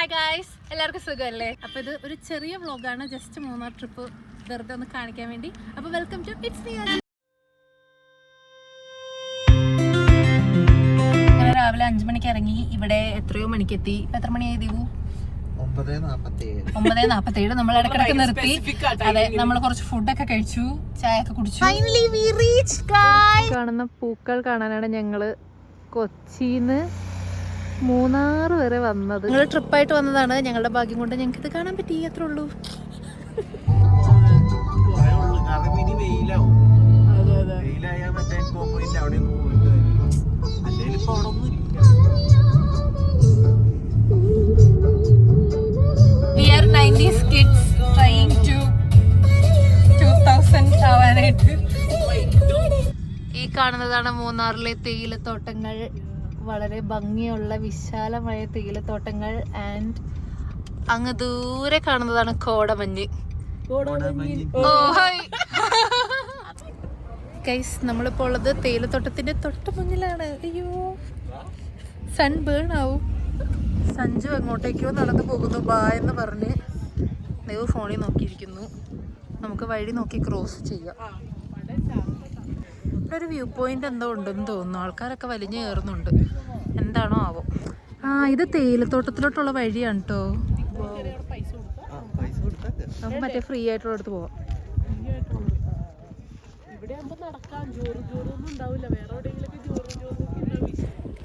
Hi guys, എല്ലാവർക്കും സുഖമല്ലേ? അപ്പോൾ ഇത് ഒരു ചെറിയ വ്ളോഗാണ്, ജസ്റ്റ് മൂന്നാർ ട്രിപ്പ് വെറുതെ ഒന്ന് കാണിക്കാൻ വേണ്ടി. അപ്പോൾ വെൽക്കം ടു ഇറ്റ്സ് മീ. അങ്ങനെ രാവിലെ 5 മണിക്ക് ഇറങ്ങി, ഇവിടെ എത്രയോ മണിക്ക് എത്തി. എത്ര മണിയായി ദീപു? 9:47. നമ്മൾ ഇടയ്ക്കിടയ്ക്ക് നിർത്തി. അതെ, നമ്മൾ കുറച്ച് ഫുഡൊക്കെ കഴിച്ചു, ചായ ഒക്കെ കുടിച്ചു. Finally we reached guys. കാണുന്ന പൂക്കൾ കാണാനാണ് ഞങ്ങള് കൊച്ചിന്ന് മൂന്നാർ വരെ വന്നത്. ഞങ്ങൾ ട്രിപ്പായിട്ട് വന്നതാണ്. ഞങ്ങളുടെ ഭാഗ്യം കൊണ്ട് ഞങ്ങൾക്ക് ഇത് കാണാൻ പറ്റി, അത്രേ ഉള്ളൂ. We are 90s kids trying to 2000 ആവാനായിട്ട്. ഈ കാണുന്നതാണ് മൂന്നാറിലെ തേയിലത്തോട്ടങ്ങൾ. വളരെ ഭംഗിയുള്ള വിശാലമായ തേയിലത്തോട്ടങ്ങൾ. ആൻഡ് അങ്ങ് ദൂരെ കാണുന്നതാണ് കോടമഞ്ഞ്. ഗൈസ്, നമ്മളിപ്പോൾ ഉള്ളത് തേയിലത്തോട്ടത്തിന്റെ തൊട്ട് മുന്നിലാണ്. അയ്യോ, സൺ ബേൺ ആവും. സഞ്ജു എങ്ങോട്ടേക്കോ നടന്നു പോകുന്നു, ബാ എന്ന് പറഞ്ഞ്. ദൈവം ഫോണിൽ നോക്കിയിരിക്കുന്നു. നമുക്ക് വഴി നോക്കി ക്രോസ് ചെയ്യാം. ഒരു വ്യൂ പോയിന്റ് എന്തോ ഉണ്ടെന്ന് തോന്നുന്നു. ആൾക്കാരൊക്കെ വലിഞ്ഞു കയറുന്നുണ്ട്. എന്താണോ ആവോ. ഇത് തേയിലത്തോട്ടത്തിലോട്ടുള്ള വഴിയാണ് കേട്ടോ. നമുക്ക് മറ്റേ ഫ്രീ ആയിട്ടുള്ള അടുത്ത് പോവാം.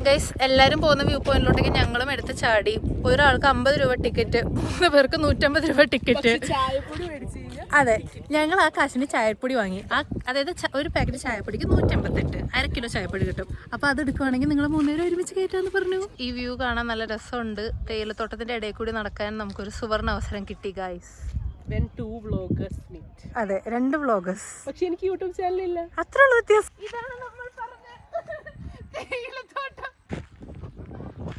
ഗൈസ്, എല്ലാരും പോകുന്ന വ്യൂ പോയിന്റിലോട്ടേക്ക് ഞങ്ങളും എടുത്ത് ചാടി. ഒരാൾക്ക് 50 രൂപ ടിക്കറ്റ്, 3 പേർക്ക് 150 രൂപ ടിക്കറ്റ്. അതെ, ഞങ്ങൾ ആ കാശിന് ചായപ്പൊടി വാങ്ങി. അതായത് ഒരു പാക്കറ്റ് ചായപ്പൊടിക്ക് 158, 1/2 കിലോ ചായപ്പൊടി കിട്ടും. അപ്പൊ അത് എടുക്കുവാണെങ്കിൽ നിങ്ങൾ 3 പേരും ഒരുമിച്ച് കയറ്റാന്ന് പറഞ്ഞു. ഈ വ്യൂ കാണാൻ നല്ല രസമുണ്ട്. തേയിലത്തോട്ടത്തിന്റെ ഇടയിൽ കൂടി നടക്കാൻ നമുക്കൊരു സുവർണ അവസരം കിട്ടി ഗൈസ്. അതെ, 2 വ്ളോഗേഴ്സ്. പക്ഷെ എനിക്ക് യൂട്യൂബ് ചാനലില്ല, അത്രയുള്ള വ്യത്യാസം. ഇതാണ് നമ്മൾ പറഞ്ഞ തേയിലത്തോട്ടം.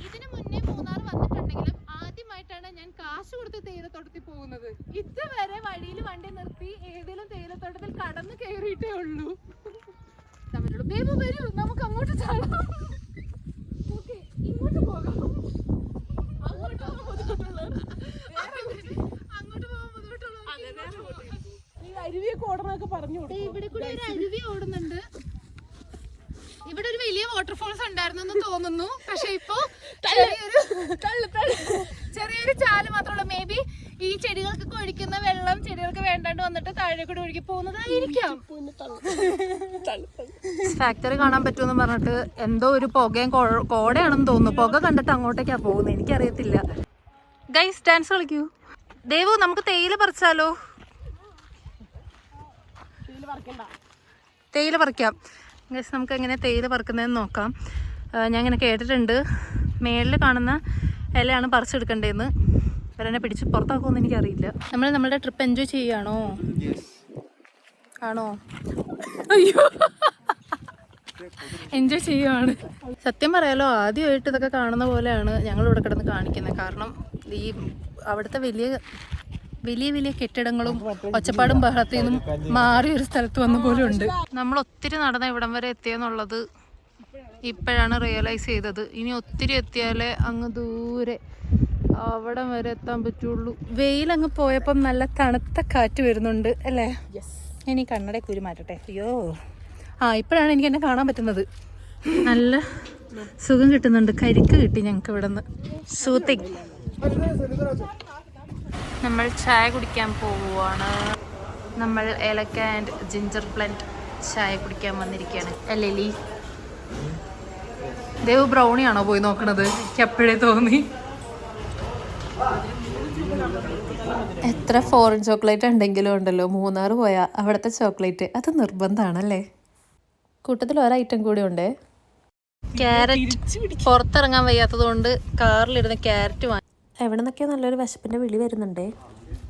ഇതിനു മുന്നേ മൂന്നാർ വന്നിട്ടുണ്ടെങ്കിലും ആദ്യമായിട്ടാണ് ഞാൻ കാശ് കൊടുത്ത് തേയിലത്തോട്ടത്തിൽ പോകുന്നത്. ഇതുവരെ വഴിയിൽ വണ്ടി നിർത്തി ഏതെങ്കിലും തേയിലത്തോട്ടത്തിൽ കടന്നു കയറിയിട്ടേ ഉള്ളൂ. ബേബു വരൂ, നമുക്ക് അങ്ങോട്ട് ചാടാം. ഇങ്ങോട്ട് പോകാം. അങ്ങോട്ട് പോകാൻ ബുദ്ധിമുട്ടുള്ള അരുവിയൊക്കെ ഓടണൊക്കെ പറഞ്ഞു. ഇവിടെ കൂടെ ഒരു അരുവി ഓടുന്നുണ്ട്. ഇവിടെ ഒരു വലിയ വാട്ടർഫോൾസ് ഉണ്ടായിരുന്നു തോന്നുന്നു. പക്ഷെ ഇപ്പൊ ചെറിയൊരു ചാല് മാത്രമല്ല. മേ ബി ഈ ചെടികൾക്കൊക്കെ ഒഴിക്കുന്ന വെള്ളം ചെടികൾക്ക് വേണ്ടാണ്ട് വന്നിട്ട് താഴെ കൂടി ഒഴുകി പോകുന്നതായിരിക്കാം. ഫാക്ടറി കാണാൻ പറ്റുമെന്ന് പറഞ്ഞിട്ട് എന്തോ ഒരു പുകയും കോടയാണെന്ന് തോന്നുന്നു. പുക കണ്ടിട്ട് അങ്ങോട്ടേക്കാ പോകുന്നത്. എനിക്കറിയത്തില്ല. Guys, dance കളിക്കൂ. ദേവു, നമുക്ക് തേയില പറിച്ചാലോ? തേയില പറിക്കാം ഗൈസ്. നമുക്ക് എങ്ങനെ തേയില പറിക്കുന്നതെന്ന് നോക്കാം. ഞാൻ ഇങ്ങനെ കേട്ടിട്ടുണ്ട് മേളിൽ കാണുന്ന ഇലയാണ് പറിച്ചെടുക്കേണ്ടതെന്ന്. ഇവരെന്നെ പിടിച്ച് പുറത്താക്കുമെന്ന് എനിക്കറിയില്ല. നമ്മളുടെ ട്രിപ്പ് എൻജോയ് ചെയ്യുകയാണോ? ആണോ? അയ്യോ, എൻജോയ് ചെയ്യുവാണ്. സത്യം പറയാലോ, ആദ്യമായിട്ട് ഇതൊക്കെ കാണുന്ന പോലെയാണ് ഞങ്ങൾ ഇവിടെ കിടന്ന് കാണിക്കുന്നത്. കാരണം ഈ അവിടുത്തെ വലിയ കെട്ടിടങ്ങളും ഒച്ചപ്പാടും ബഹളത്തിൽ നിന്നും മാറി ഒരു സ്ഥലത്ത് വന്ന പോലെ ഉണ്ട്. നമ്മൾ ഒത്തിരി നടന്ന ഇവിടം വരെ എത്തിയെന്നുള്ളത് ഇപ്പോഴാണ് റിയലൈസ് ചെയ്തത്. ഇനി ഒത്തിരി എത്തിയാലേ അങ്ങ് ദൂരെ അവിടം വരെ എത്താൻ പറ്റുള്ളൂ. വെയിലങ്ങ് പോയപ്പം നല്ല തണുത്ത കാറ്റ് വരുന്നുണ്ട് അല്ലേ? ഇനി കണ്ണട കുരു മാറ്റട്ടെ. അയ്യോ, ഇപ്പോഴാണ് എനിക്ക് എന്നെ കാണാൻ പറ്റുന്നത്. നല്ല സുഖം കിട്ടുന്നുണ്ട്. കരിക്ക് കിട്ടി ഞങ്ങൾക്ക് ഇവിടെ നിന്ന്. സൂത്തിങ്. നമ്മൾ ചായ കുടിക്കാൻ പോവുകയാണ്. നമ്മൾ ഏലക്ക ആൻഡ് ജിഞ്ചർ ബ്ലെൻഡ് ചായ കുടിക്കാൻ വന്നിരിക്കുകയാണ്. അല്ലേ ദേവ്? ബ്രൗണിയാണോ പോയി നോക്കണത്? എനിക്ക് എപ്പോഴേ തോന്നി. എത്ര ഫോറിൻ ചോക്ലേറ്റ് ഉണ്ടെങ്കിലും ഉണ്ടല്ലോ, മൂന്നാർ പോയാൽ അവിടുത്തെ ചോക്ലേറ്റ് അത് നിർബന്ധമാണല്ലേ. കൂട്ടത്തിൽ ഒരൈറ്റം കൂടി ഉണ്ട്. ക്യാരറ്റ്. പുറത്തിറങ്ങാൻ വയ്യാത്തത് കൊണ്ട് കാറിലിരുന്ന് ക്യാരറ്റ് വാങ്ങി. എവിടെ നിന്നൊക്കെയോ നല്ലൊരു വിശപ്പിന്റെ വിളി വരുന്നുണ്ടേ.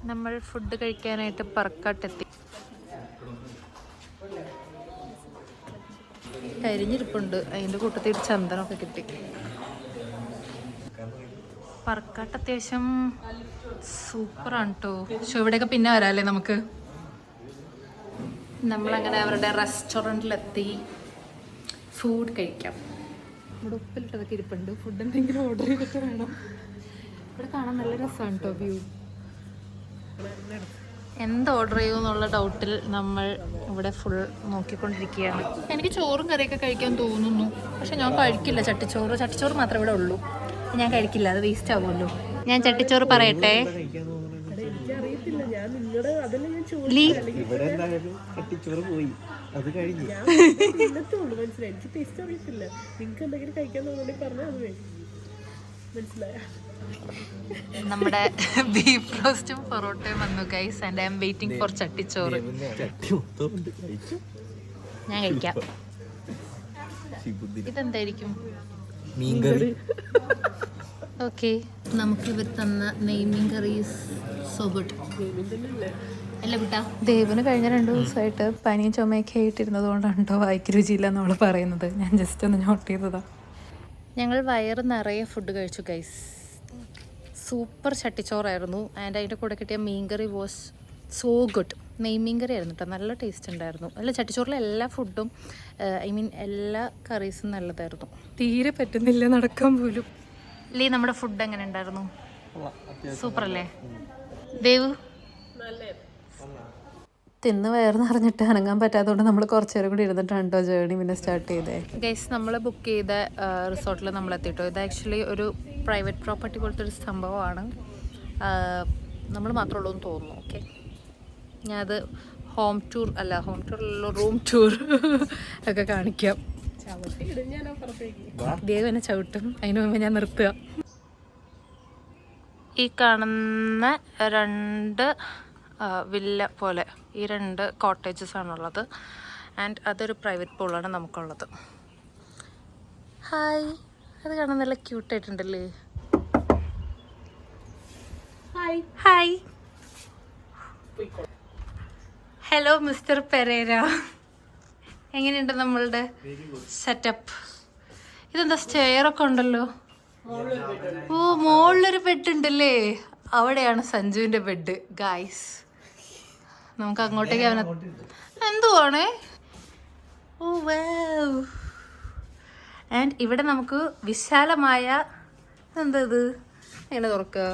നമ്മൾ ഫുഡ് കഴിക്കാനായിട്ട് പറക്കാട്ടെത്തി. കരിഞ്ഞിരിപ്പുണ്ട്. അതിൻ്റെ കൂട്ടത്തിൽ ചന്ദനമൊക്കെ കിട്ടി. പറക്കാട്ട് അത്യാവശ്യം സൂപ്പറാണ് കേട്ടോ. പക്ഷെ ഇവിടെയൊക്കെ പിന്നെ വരാല്ലേ നമുക്ക്. നമ്മളങ്ങനെ അവരുടെ റെസ്റ്റോറൻറ്റിലെത്തി. ഫുഡ് കഴിക്കാം. ഇവിടെ ഉപ്പിലിട്ടതൊക്കെ ഇരിപ്പുണ്ട്. ഫുഡ് എന്തെങ്കിലും ഓർഡർ ചെയ്തിട്ട് വേണം. ഇവിടെ കാണാൻ നല്ല രസമാണ് കേട്ടോ വ്യൂ. എന്ത് ഓർഡർ ചെയ്യുമെന്നുള്ള ഡൗട്ടിൽ നമ്മൾ ഇവിടെ ഫുൾ നോക്കിക്കൊണ്ടിരിക്കുകയാണ്. എനിക്ക് ചോറും കറിയൊക്കെ കഴിക്കാൻ തോന്നുന്നു, പക്ഷെ ഞാൻ കഴിക്കില്ല ചട്ടിച്ചോറ് മാത്രമേ ഇവിടെ ഉള്ളൂ. ഞാൻ കഴിക്കില്ല, അത് വേസ്റ്റ് ആവുമല്ലോ. ഞാൻ ചട്ടിച്ചോറ് പറയട്ടെ. നമ്മുടെ ബീഫ് റോസ്റ്റും പൊറോട്ടയും വന്നു guys, and I am waiting for chattichoru. ഞാൻ കഴിക്കാം. ഇതെന്തായിരിക്കും? ഓക്കെ, നമുക്ക് ഇവർ തന്ന നെയ്മീൻ കറി സോ ഗുഡ്. അല്ല കുട്ടാ, ദേവിന് കഴിഞ്ഞ 2 ദിവസമായിട്ട് പനിയും ചുമയൊക്കെ ആയിട്ടിരുന്നത് കൊണ്ടാണ് കേട്ടോ വായിക്ക് രുചിയില്ല നമ്മൾ പറയുന്നത്. ഞാൻ ജസ്റ്റ് ഒന്ന് നോട്ട് ചെയ്തതാ. ഞങ്ങൾ വയറ് നിറയെ ഫുഡ് കഴിച്ചു ഗൈസ്. സൂപ്പർ ചട്ടിച്ചോറായിരുന്നു, ആൻഡ് അതിൻ്റെ കൂടെ കിട്ടിയ മീൻകറി വാസ് സോ ഗുഡ്. നെയ്മീൻ കറി ആയിരുന്നു കേട്ടോ, നല്ല ടേസ്റ്റ് ഉണ്ടായിരുന്നു. അല്ല, ചട്ടിച്ചോറിലെ എല്ലാ ഫുഡും ഐ മീൻ എല്ലാ കറീസും നല്ലതായിരുന്നു. തീരെ പറ്റുന്നില്ല നടക്കാൻ പോലും. അല്ലേ, നമ്മുടെ ഫുഡ് എങ്ങനെ ഉണ്ടായിരുന്നു? സൂപ്പർ അല്ലേ ദേവ്? തിന്ന് വയറ് നിറഞ്ഞിട്ട് അനങ്ങാൻ പറ്റാത്തതുകൊണ്ട് നമ്മൾ കുറച്ച് നേരം കൂടി ഇരുന്നിട്ടാണ് കേട്ടോ ജേർണി പിന്നെ സ്റ്റാർട്ട് ചെയ്തേ. ഗൈസ്, നമ്മൾ ബുക്ക് ചെയ്ത റിസോർട്ടിൽ നമ്മൾ എത്തിയിട്ടോ. ഇത് ആക്ച്വലി ഒരു പ്രൈവറ്റ് പ്രോപ്പർട്ടി പോലത്തെ ഒരു സംഭവമാണ്. നമ്മൾ മാത്രമേ ഉള്ളൂ എന്ന് തോന്നുന്നു. ഓക്കെ, ഞാനത് ഹോം ടൂർ അല്ലല്ലോ റൂം ടൂർ ഒക്കെ കാണിക്കാം. ദേവ് എന്നെ ചവിട്ടും, അതിന് മുമ്പ് ഞാൻ നിർത്തുക. ഈ കാണുന്ന 2 വില്ല പോലെ ഈ 2 കോട്ടേജസ് ആണുള്ളത്, ആൻഡ് അതൊരു പ്രൈവറ്റ് പൂളാണ് നമുക്കുള്ളത്. ഹായ്, അത് കാണാൻ നല്ല ക്യൂട്ടായിട്ടുണ്ടല്ലേ. ഹായ്, ഹലോ മിസ്റ്റർ പെരേര, എങ്ങനെയുണ്ട് നമ്മളുടെ സെറ്റപ്പ്? ഇതെന്താ സ്റ്റെയറൊക്കെ ഉണ്ടല്ലോ. ഓ, മുകളിലൊരു ബെഡ് ഉണ്ടല്ലേ. അവിടെയാണ് സഞ്ജുവിൻ്റെ ബെഡ് ഗായ്സ്. നമുക്ക് അങ്ങോട്ടേക്ക് അവനെ എന്തുവാണേ. ഓ വാവ്. ആൻഡ് ഇവിടെ നമുക്ക് വിശാലമായ എന്താ ഇത് എങ്ങനെ തുറക്കുക?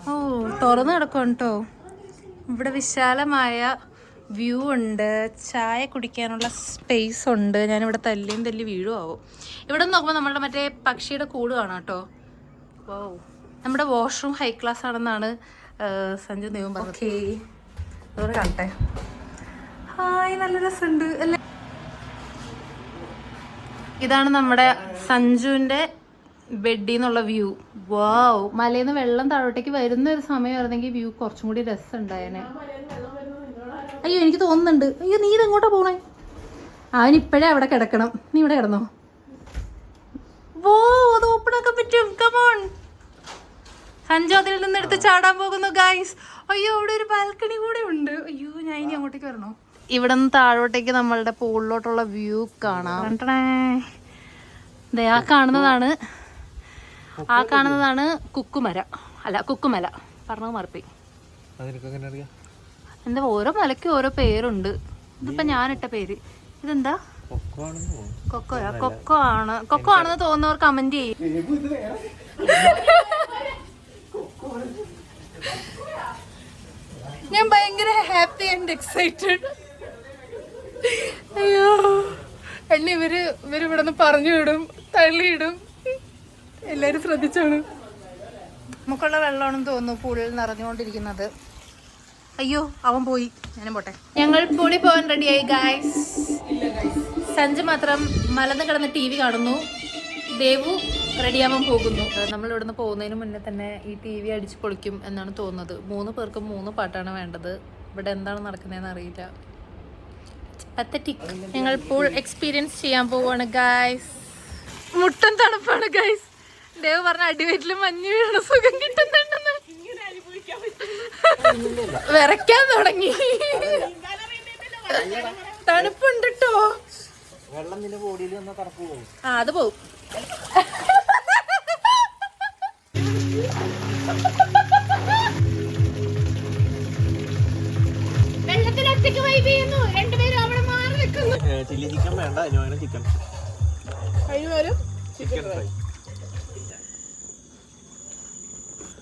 ഓ, തുറന്ന് കിടക്കും കേട്ടോ. ഇവിടെ വിശാലമായ വ്യൂ ഉണ്ട്, ചായ കുടിക്കാനുള്ള സ്പേസ് ഉണ്ട്. ഞാനിവിടെ തല്ലി വീഴുമാവും. ഇവിടെ നിന്ന് നോക്കുമ്പോൾ നമ്മളുടെ മറ്റേ പക്ഷിയുടെ കൂട് കാണാം കേട്ടോ. ഓ, നമ്മുടെ വാഷ്റൂം ഹൈ ക്ലാസ് ആണെന്നാണ് സഞ്ജു ദേവും പറഞ്ഞത്. ഓക്കേ, അതുകൊണ്ട് കാണട്ടെ. ഹായ്, നല്ല രസമുണ്ട് അല്ലേ. ഇതാണ് നമ്മുടെ സഞ്ജുവിൻ്റെ ബെഡിൽ നിന്നുള്ള വ്യൂ. വാവ്, മലയിൽ നിന്ന് വെള്ളം താഴോട്ടേക്ക് വരുന്ന ഒരു സമയമായിരുന്നെങ്കിൽ വ്യൂ കുറച്ചും കൂടി രസം ഉണ്ടായേനെ. അയ്യോ, എനിക്ക് തോന്നുന്നുണ്ട്. അയ്യോ, നീ ഇതെങ്ങോട്ടാ പോണേ? അവനിപ്പോഴേ അവിടെ കിടക്കണം. നീ ഇവിടെ കിടന്നോ. വോ, അത് ഓപ്പൺ ആക്കാൻ പറ്റും. കമോൺ. സഞ്ജു അതിൽ നിന്ന് എടുത്ത് ചാടാൻ പോകുന്നു ഗൈസ്. അയ്യോ, അവിടെ ഒരു ബാൽക്കണി കൂടെ ഉണ്ട്. അയ്യോ, ഞാൻ ഇനി അങ്ങോട്ടേക്ക് വരണോ? ഇവിടെ നിന്ന് താഴോട്ടേക്ക് നമ്മളുടെ പൂളിലോട്ടുള്ള വ്യൂ കാണാം. ആ കാണുന്നതാണ് കുക്കുമല. പറഞ്ഞത് മറപ്പി. എന്താ, ഓരോ മലയ്ക്ക് ഓരോ പേരുണ്ട്. ഇതിപ്പോ ഞാനിട്ട പേര്. ഇതെന്താ? കൊക്കോ ആണെന്ന് തോന്നുന്നവർ കമന്റ് ചെയ്യും. ഞാൻ ഭയങ്കര ഹാപ്പി ആൻഡ് എക്സൈറ്റഡ്. അയ്യോ, എന്നെ ഇവര് ഇവിടെ നിന്ന് പറഞ്ഞു വിടും, തള്ളിയിടും. എല്ലാരും ശ്രദ്ധിച്ചാണ്. നമുക്കുള്ള വെള്ളമാണെന്ന് തോന്നുന്നു പൂളിൽ നിറഞ്ഞുകൊണ്ടിരിക്കുന്നത്. അയ്യോ, അവൻ പോയി, ഞാനും പോട്ടെ. ഞങ്ങൾ പൂളി പോകാൻ റെഡിയായി ഗായ്സ്. സഞ്ജു മാത്രം മലന്ന് കിടന്ന് TV കാണുന്നു. ദേവു റെഡിയാവാൻ പോകുന്നു. നമ്മൾ ഇവിടുന്ന് പോകുന്നതിന് മുന്നേ തന്നെ ഈ TV അടിച്ച് പൊളിക്കും എന്നാണ് തോന്നുന്നത്. 3 പേർക്കും 3 പാട്ടാണ് വേണ്ടത്. ഇവിടെ എന്താണ് നടക്കുന്നതെന്ന് അറിയില്ല. പത്തറ്റിക്. ഞങ്ങൾ പൂൾ എക്സ്പീരിയൻസ് ചെയ്യാൻ പോവാണ് ഗായ്സ്. മുട്ടൻ തണുപ്പാണ് ഗായ്സ്. ദേവ് പറഞ്ഞ അടിവയറ്റിൽ മഞ്ഞ് വീണ സുഖം കിട്ടുന്നുണ്ടെന്ന്. വിറയ്ക്കാൻ തുടങ്ങി. തണുപ്പുണ്ട് കേട്ടോ. അത് പോവും. വെള്ളത്തിൽ ഒറ്റയ്ക്ക് വൈബ് ചെയ്യുന്നു. 2 പേരും അവിടെ മാറി നിൽക്കുന്നു. ചില്ലി ചിക്കൻ വേണ്ട, ചിക്കൻ ചിക്കൻ ഫ്രൈ.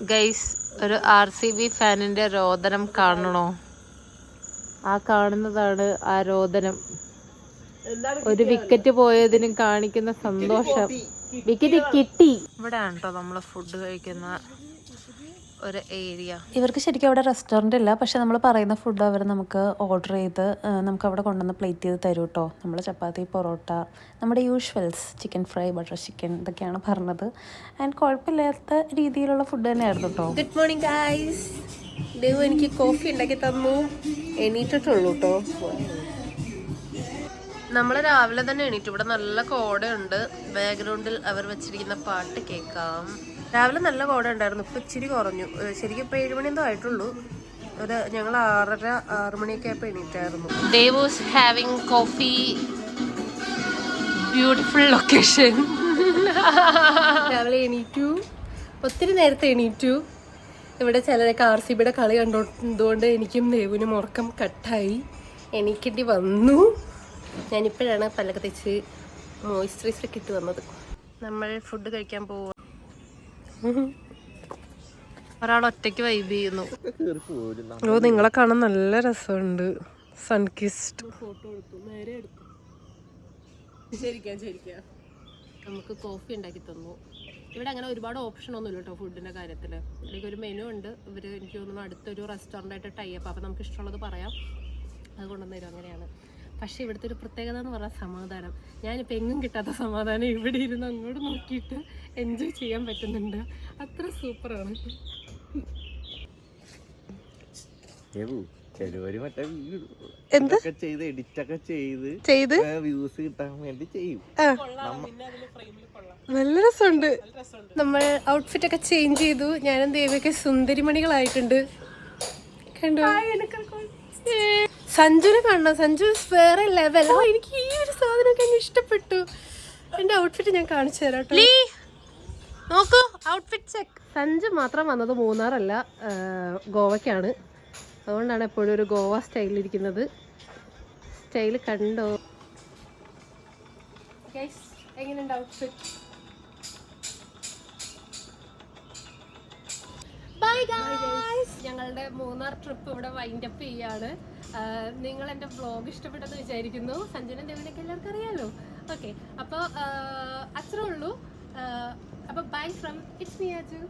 ഗൈസ്, ഒരു RCB ഫാനിന്റെ രോദനം കാണണോ? ആ കാണുന്നതാണ് ആ രോദനം. ഒരു വിക്കറ്റ് പോയതിനും കാണിക്കുന്ന സന്തോഷം. വിക്കറ്റ് കിട്ടി. ഇവിടെയാണ് കേട്ടോ നമ്മള് ഫുഡ് കഴിക്കുന്ന ഒരു ഏരിയ. ഇവർക്ക് ശരിക്കും അവിടെ റെസ്റ്റോറൻ്റ് ഇല്ല, പക്ഷെ നമ്മൾ പറയുന്ന ഫുഡ് അവർ നമുക്ക് ഓർഡർ ചെയ്ത് നമുക്ക് അവിടെ കൊണ്ടുവന്ന് പ്ലേറ്റ് ചെയ്ത് തരും കേട്ടോ. നമ്മൾ ചപ്പാത്തി, പൊറോട്ട, നമ്മുടെ യൂഷ്വൽസ്, ചിക്കൻ ഫ്രൈ, ബട്ടർ ചിക്കൻ, ഇതൊക്കെയാണ് പറഞ്ഞത്. ആൻഡ് കുഴപ്പമില്ലാത്ത രീതിയിലുള്ള ഫുഡ് തന്നെയായിരുന്നു കേട്ടോ. Good morning guys. ദേവു എനിക്ക് കോഫി ഉണ്ടാക്കി തന്നു. എണീറ്റിട്ടുള്ളൂ കേട്ടോ. നമ്മൾ രാവിലെ തന്നെ എണീറ്റു. ഇവിടെ നല്ല കോടയുണ്ട്. ബാക്ക്ഗ്രൗണ്ടിൽ അവർ വെച്ചിരിക്കുന്ന പാട്ട് കേൾക്കാം. രാവിലെ നല്ല കോട ഉണ്ടായിരുന്നു. ഇപ്പം ഇച്ചിരി കുറഞ്ഞു. ശരിക്കും ഇപ്പം 7 മണി എന്തോ ആയിട്ടുള്ളൂ. ഞങ്ങൾ 6 മണിയൊക്കെ ആയപ്പോൾ എണീറ്റായിരുന്നു. ദേവൂസ് ഹാവിങ് കോഫി. Beautiful location. രാവിലെ എണീറ്റു. ഒത്തിരി നേരത്തെ എണീറ്റു. ഇവിടെ ചിലരൊക്കെ RCBയുടെ കളി കണ്ടുകൊണ്ട് എനിക്കും ദേവുവിനും ഉറക്കം കട്ടായി. എണീക്കേണ്ടി വന്നു. ഞാനിപ്പോഴാണ് പല്ലൊക്കെ തെച്ച് മോയ്സ്ചറൈസറൊക്കെ ഇട്ട് വന്നത്. നമ്മൾ ഫുഡ് കഴിക്കാൻ പോവുക. ഒരാൾ ഒറ്റയ്ക്ക് വൈബ് ചെയ്യുന്നു. ഓ, നിങ്ങളെ കാണാൻ നല്ല രസമുണ്ട്. സൺകിസ്ഡ് ഫോട്ടോ എടുത്തു. നേരെ എടുത്തു. ശരിക്കാം. നമുക്ക് കോഫി ഉണ്ടാക്കി തന്നു. ഇവിടെ അങ്ങനെ ഒരുപാട് ഓപ്ഷൻ ഒന്നും ഇല്ല കേട്ടോ ഫുഡിൻ്റെ കാര്യത്തിൽ. അല്ലെങ്കിൽ ഒരു മെനു ഉണ്ട്. ഇവർ എനിക്ക് തോന്നുന്നു അടുത്തൊരു റെസ്റ്റോറൻ്റായിട്ട് ടൈപ്പ്. അപ്പോൾ നമുക്ക് ഇഷ്ടമുള്ളത് പറയാം, അത് കൊണ്ടുവന്ന് തരും. അങ്ങനെയാണ്. പക്ഷേ ഇവിടുത്തെ ഒരു പ്രത്യേകത എന്ന് പറഞ്ഞാൽ സമാധാനം. ഞാനിപ്പോൾ എങ്ങും കിട്ടാത്ത സമാധാനം ഇവിടെ ഇരുന്ന് അങ്ങോട്ട് നോക്കിയിട്ട് എൻജോയ് ചെയ്യാൻ പറ്റുന്നുണ്ട്. അത്ര സൂപ്പറാണ്. നല്ല രസമുണ്ട്. നമ്മൾ ഔട്ട്ഫിറ്റ് ഒക്കെ ചേഞ്ച് ചെയ്തു. ഞാനും ദേവിയൊക്കെ സുന്ദരിമണികളായിട്ടുണ്ട്. കണ്ടു? സഞ്ജുനെ കാണണം. സഞ്ജു വേറെ ലെവൽ. എനിക്ക് ഈ ഒരു സാധനമൊക്കെ അങ്ങ് ഇഷ്ടപ്പെട്ടു. എന്റെ ഔട്ട്ഫിറ്റ് ഞാൻ കാണിച്ചു തരാം കേട്ടോ. നോക്കൂ, ഔട്ട്ഫിറ്റ് ചെക്ക്. സഞ്ജു മാത്രം വന്നത് മൂന്നാറല്ല, ഗോവയ്ക്കാണ്. അതുകൊണ്ടാണ് എപ്പോഴും ഒരു ഗോവ സ്റ്റൈലിരിക്കുന്നത്. സ്റ്റൈൽ കണ്ടോ ഗൈസ്? എങ്ങനെയുണ്ട് ഔട്ട്ഫിറ്റ്? Bye guys. ഞങ്ങളുടെ മൂന്നാർ ട്രിപ്പ് ഇവിടെ വൈൻഡപ്പ് ചെയ്യാണ്. നിങ്ങൾ എൻ്റെ വ്ളോഗ് ഇഷ്ടപ്പെട്ടെന്ന് വിചാരിക്കുന്നു. സഞ്ജുനും ദേവിനൊക്കെ എല്ലാവർക്കും അറിയാമല്ലോ. ഓക്കെ, അപ്പോൾ അത്രേ ഉള്ളൂ. അപ്പോൾ bye from it's me Aju.